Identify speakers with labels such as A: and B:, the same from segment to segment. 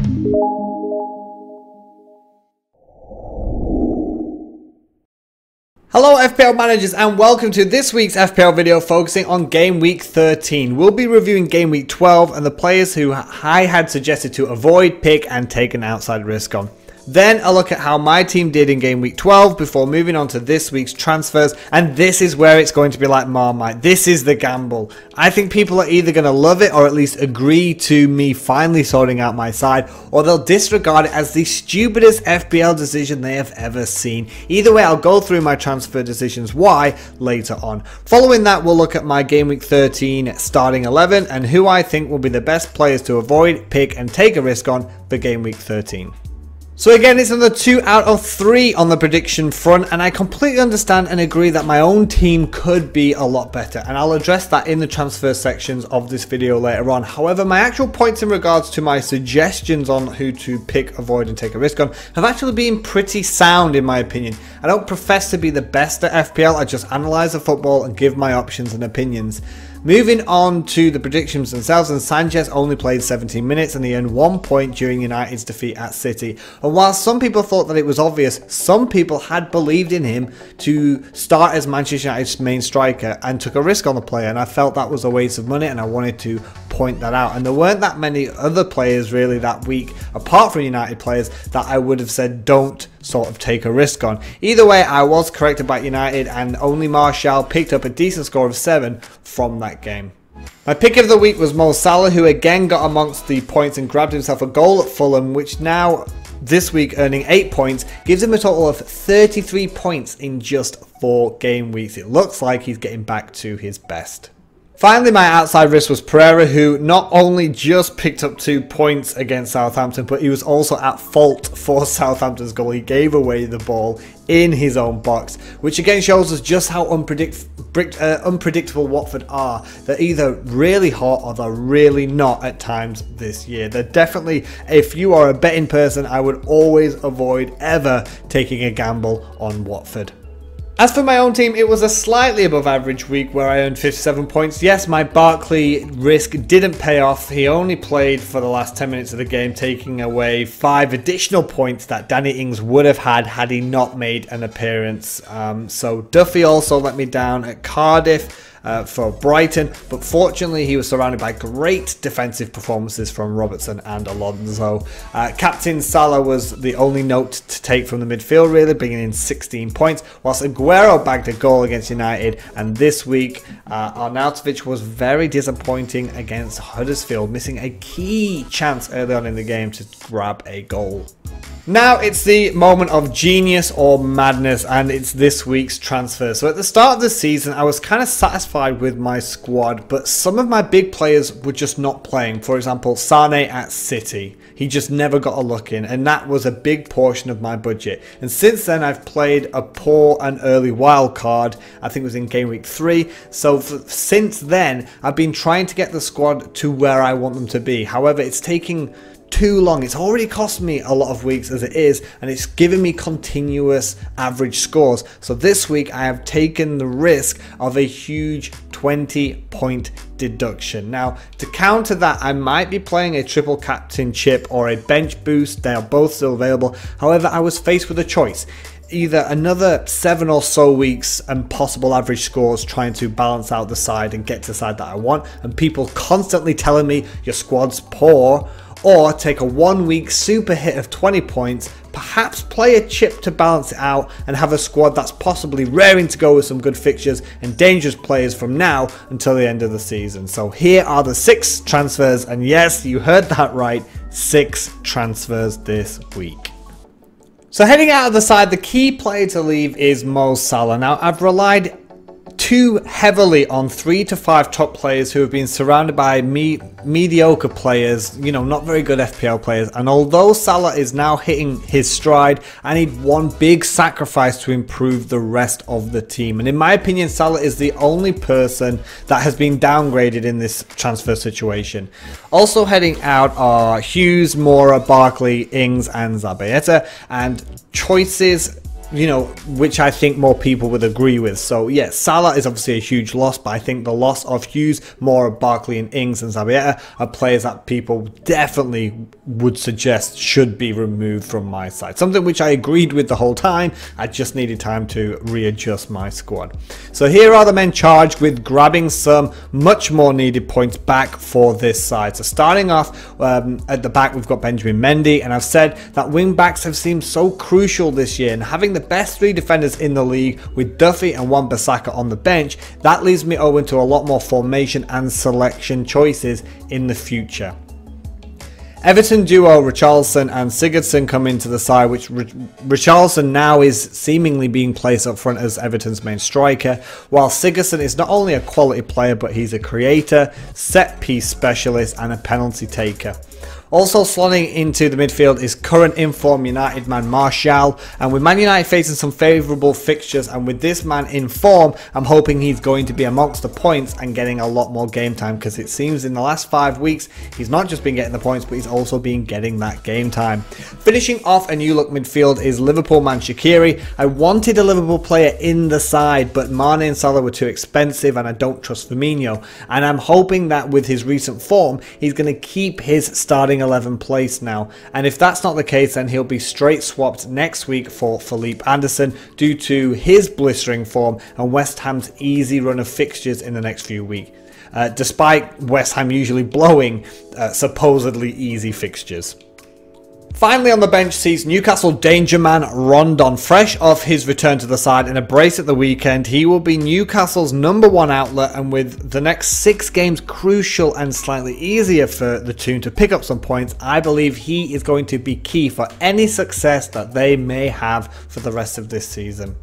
A: Hello FPL managers and welcome to this week's FPL video focusing on Game Week 13. We'll be reviewing Game Week 12 and the players who I had suggested to avoid, pick and take an outside risk on. Then a look at how my team did in Game Week 12 before moving on to this week's transfers, and this is where it's going to be like Marmite. This is the gamble. I think people are either going to love it or at least agree to me finally sorting out my side, or they'll disregard it as the stupidest FPL decision they have ever seen. Either way, I'll go through my transfer decisions why later on. Following that, we'll look at my Game Week 13 starting 11 and who I think will be the best players to avoid, pick and take a risk on for Game Week 13. So again, it's another 2 out of 3 on the prediction front, and I completely understand and agree that my own team could be a lot better, and I'll address that in the transfer sections of this video later on. However, my actual points in regards to my suggestions on who to pick, avoid and take a risk on have actually been pretty sound in my opinion. I don't profess to be the best at FPL, I just analyse the football and give my options and opinions. Moving on to the predictions themselves, and Sanchez only played 17 minutes and he earned 1 point during United's defeat at City. And while some people thought that it was obvious, some people had believed in him to start as Manchester United's main striker and took a risk on the player, and I felt that was a waste of money and I wanted to point that out. And there weren't that many other players really that week, apart from United players, that I would have said don't sort of take a risk on. Either way, I was correct about United, and only Martial picked up a decent score of 7 from that game. My pick of the week was Mo Salah, who again got amongst the points and grabbed himself a goal at Fulham, which now this week earning 8 points gives him a total of 33 points in just 4 game weeks. It looks like he's getting back to his best. Finally, my outside risk was Pereira, who not only just picked up 2 points against Southampton, but he was also at fault for Southampton's goal. He gave away the ball in his own box, which again shows us just how unpredictable Watford are. They're either really hot or they're really not at times this year. They're definitely, if you are a betting person, I would always avoid ever taking a gamble on Watford. As for my own team, it was a slightly above average week where I earned 57 points. Yes, my Barkley risk didn't pay off. He only played for the last 10 minutes of the game, taking away 5 additional points that Danny Ings would have had he not made an appearance. So Duffy also let me down at Cardiff for Brighton, but fortunately he was surrounded by great defensive performances from Robertson and Alonso. Captain Salah was the only note to take from the midfield really, bringing in 16 points, whilst Aguero bagged a goal against United, and this week Arnautovic was very disappointing against Huddersfield, missing a key chance early on in the game to grab a goal. Now it's the moment of genius or madness, and it's this week's transfer. So at the start of the season, I was kind of satisfied with my squad, but some of my big players were just not playing. For example, Sane at City. He just never got a look in, and that was a big portion of my budget. And since then, I've played a poor and early wild card. I think it was in Game Week 3. So since then, I've been trying to get the squad to where I want them to be. However, it's taking too long. It's already cost me a lot of weeks as it is, and it's given me continuous average scores. So this week I have taken the risk of a huge 20-point deduction. Now, to counter that, I might be playing a triple captain chip or a bench boost. They are both still available. However, I was faced with a choice. Either another 7 or so weeks and possible average scores trying to balance out the side and get to the side that I want, and people constantly telling me your squad's poor, or take a 1 week super hit of 20 points, perhaps play a chip to balance it out and have a squad that's possibly raring to go with some good fixtures and dangerous players from now until the end of the season. So here are the 6 transfers, and yes, you heard that right, 6 transfers this week. So heading out of the side, the key player to leave is Mo Salah. Now, I've relied too heavily on 3 to 5 top players who have been surrounded by mediocre players, you know, not very good FPL players. And although Salah is now hitting his stride, I need one big sacrifice to improve the rest of the team. And in my opinion, Salah is the only person that has been downgraded in this transfer situation. Also heading out are Hughes, Moura, Barkley, Ings and Zabaleta, and choices which I think more people would agree with. So yeah, Salah is obviously a huge loss, but I think the loss of Hughes, Moura, Barkley and Ings and Zabieta are players that people definitely would suggest should be removed from my side. Something which I agreed with the whole time. I just needed time to readjust my squad. So here are the men charged with grabbing some much more needed points back for this side. So starting off at the back, we've got Benjamin Mende, and I've said that wing backs have seemed so crucial this year, and having the best 3 defenders in the league with Duffy and Wan-Bissaka on the bench, that leaves me open to a lot more formation and selection choices in the future. Everton duo Richarlison and Sigurdsson come into the side, which Richarlison now is seemingly being placed up front as Everton's main striker, while Sigurdsson is not only a quality player, but he's a creator, set piece specialist and a penalty taker. Also slotting into the midfield is current inform United man Martial, and with Man United facing some favourable fixtures and with this man in form, I'm hoping he's going to be amongst the points and getting a lot more game time, because it seems in the last 5 weeks he's not just been getting the points, but he's also been getting that game time. Finishing off a new look midfield is Liverpool man Shaqiri. I wanted a Liverpool player in the side, but Mane and Salah were too expensive and I don't trust Firmino, and I'm hoping that with his recent form he's going to keep his starting 11 place now, and if that's not the case, then he'll be straight swapped next week for Felipe Anderson due to his blistering form and West Ham's easy run of fixtures in the next few weeks, despite West Ham usually blowing supposedly easy fixtures. Finally on the bench seats Newcastle danger man Rondon. Fresh off his return to the side in a brace at the weekend, he will be Newcastle's #1 outlet, and with the next 6 games crucial and slightly easier for the team to pick up some points, I believe he is going to be key for any success that they may have for the rest of this season.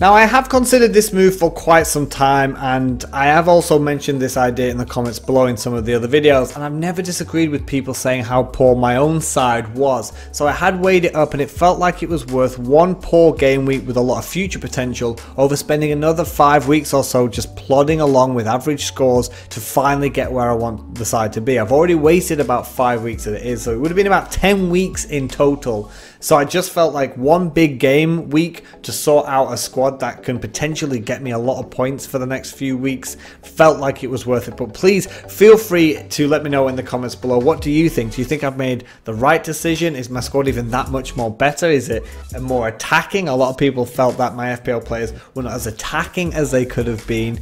A: Now, I have considered this move for quite some time, and I have also mentioned this idea in the comments below in some of the other videos, and I've never disagreed with people saying how poor my own side was. So I had weighed it up and it felt like it was worth one poor game week with a lot of future potential over spending another 5 weeks or so just plodding along with average scores to finally get where I want the side to be. I've already wasted about 5 weeks as it is, so it would have been about 10 weeks in total. So I just felt like one big game week to sort out a squad that can potentially get me a lot of points for the next few weeks felt like it was worth it. But please feel free to let me know in the comments below. What do you think? Do you think I've made the right decision? Is my squad even that much more better? Is it more attacking? A lot of people felt that my FPL players were not as attacking as they could have been.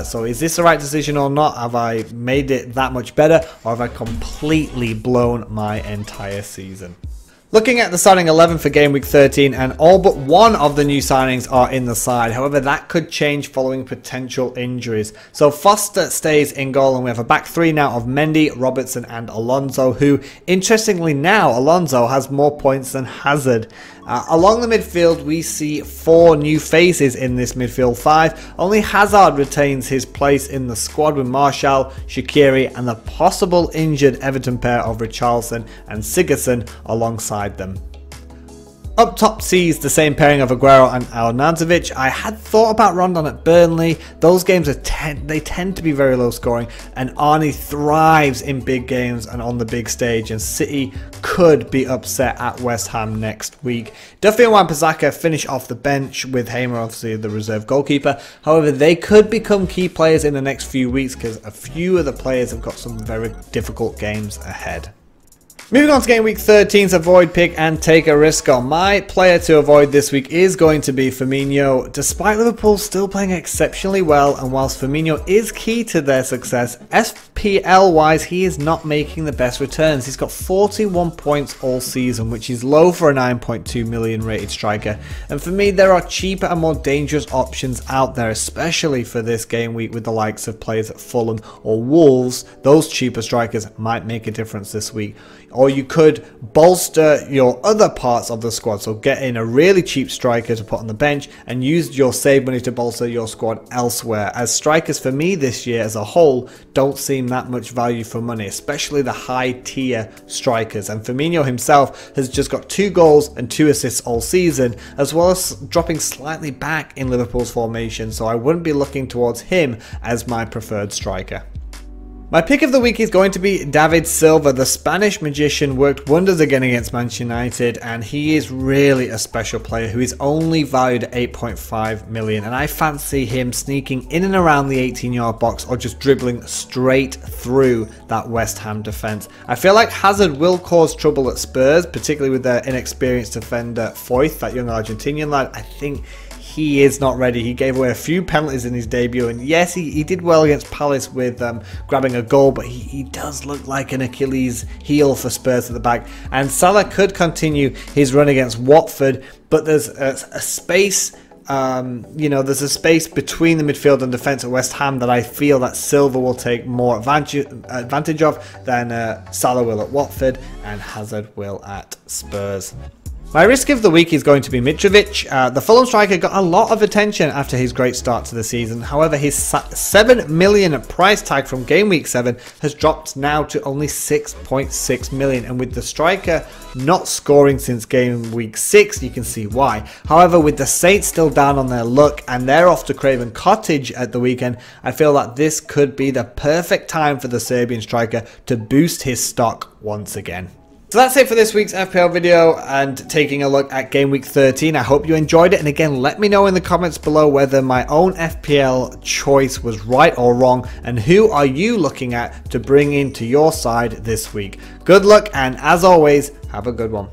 A: So is this the right decision or not? Have I made it that much better, or have I completely blown my entire season? Looking at the starting 11 for game week 13, and all but one of the new signings are in the side. However, that could change following potential injuries. So Foster stays in goal, and we have a back 3 now of Mende, Robertson and Alonso, who interestingly now Alonso has more points than Hazard. Along the midfield, we see 4 new faces in this midfield 5. Only Hazard retains his place in the squad with Martial, Shaqiri and the possible injured Everton pair of Richarlison and Sigurdsson alongside them. Up top sees the same pairing of Aguero and Arnautovic. I had thought about Rondon at Burnley. Those games they tend to be very low scoring, and Arnie thrives in big games and on the big stage, and City could be upset at West Ham next week. Duffy and Wan-Bissaka finish off the bench with Hamer obviously the reserve goalkeeper. However, they could become key players in the next few weeks because a few of the players have got some very difficult games ahead. Moving on to game week 13's avoid, pick and take a risk on. My player to avoid this week is going to be Firmino. Despite Liverpool still playing exceptionally well, and whilst Firmino is key to their success, FPL wise he is not making the best returns. He's got 41 points all season, which is low for a 9.2 million rated striker, and for me there are cheaper and more dangerous options out there, especially for this game week with the likes of players at Fulham or Wolves. Those cheaper strikers might make a difference this week. Or you could bolster your other parts of the squad, so get in a really cheap striker to put on the bench and use your save money to bolster your squad elsewhere, as strikers for me this year as a whole don't seem that much value for money, especially the high tier strikers. And Firmino himself has just got 2 goals and 2 assists all season, as well as dropping slightly back in Liverpool's formation, so I wouldn't be looking towards him as my preferred striker. My pick of the week is going to be David Silva. The Spanish magician worked wonders again against Manchester United, and he is really a special player who is only valued at 8.5 million, and I fancy him sneaking in and around the 18-yard box or just dribbling straight through that West Ham defence. I feel like Hazard will cause trouble at Spurs, particularly with their inexperienced defender Foyth, that young Argentinian lad. I think he is not ready. He gave away a few penalties in his debut, and yes, he did well against Palace with grabbing a goal, but he does look like an Achilles heel for Spurs at the back. And Salah could continue his run against Watford, but there's a space, there's a space between the midfield and defence at West Ham that I feel that Silva will take more advantage of than Salah will at Watford and Hazard will at Spurs. My risk of the week is going to be Mitrovic. The Fulham striker got a lot of attention after his great start to the season. However, his 7 million price tag from game week 7 has dropped now to only 6.6 million. And with the striker not scoring since game week 6, you can see why. However, with the Saints still down on their luck and they're off to Craven Cottage at the weekend, I feel that this could be the perfect time for the Serbian striker to boost his stock once again. So that's it for this week's FPL video and taking a look at Game Week 13. I hope you enjoyed it, and again, let me know in the comments below whether my own FPL choice was right or wrong, and who are you looking at to bring into your side this week. Good luck, and as always, have a good one.